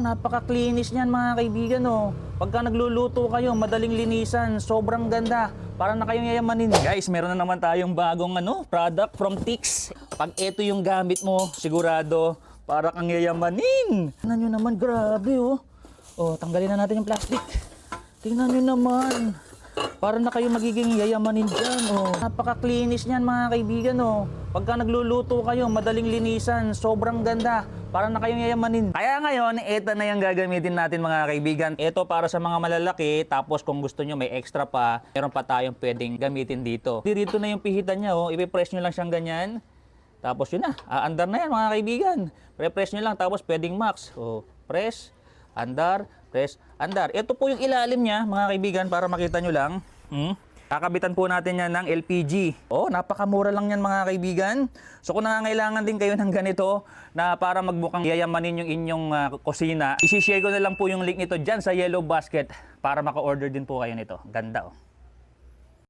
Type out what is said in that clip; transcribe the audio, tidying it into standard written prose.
Napaka-clinis niyan mga kaibigan oh. Pagka nagluluto kayo, madaling linisan, sobrang ganda. Para na kayong yayamanin. Guys, meron na naman tayong bagong product from Tix. Pag ito yung gamit mo, sigurado para kang yayamanin. Tingnan nyo naman, grabe oh. Oh, tanggalin na natin yung plastic. Tingnan nyo naman. Para na kayo magiging yayamanin dyan oh. Napaka-clinis niyan mga kaibigan oh. Pagka nagluluto kayo, madaling linisan, sobrang ganda. Para na kayong yayamanin. Kaya ngayon, ito na yung gagamitin natin mga kaibigan. Ito para sa mga malalaki, tapos kung gusto nyo may extra pa, meron pa tayong pwedeng gamitin dito. Dito na yung pihitan niya oh. Ipipress nyo lang siyang ganyan. Tapos yun na, aandar na yan mga kaibigan. Pre-press nyo lang, tapos pwedeng max. Oh, press, andar, press, andar. Ito po yung ilalim niya mga kaibigan para makita nyo lang. Kakabitan po natin yan ng LPG. Oh, napakamura lang yan mga kaibigan. So kung nangangailangan din kayo ng ganito na para magbukang yayamanin yung inyong kusina, isi-share ko na lang po yung link nito dyan sa yellow basket para maka-order din po kayo nito. Ganda oh.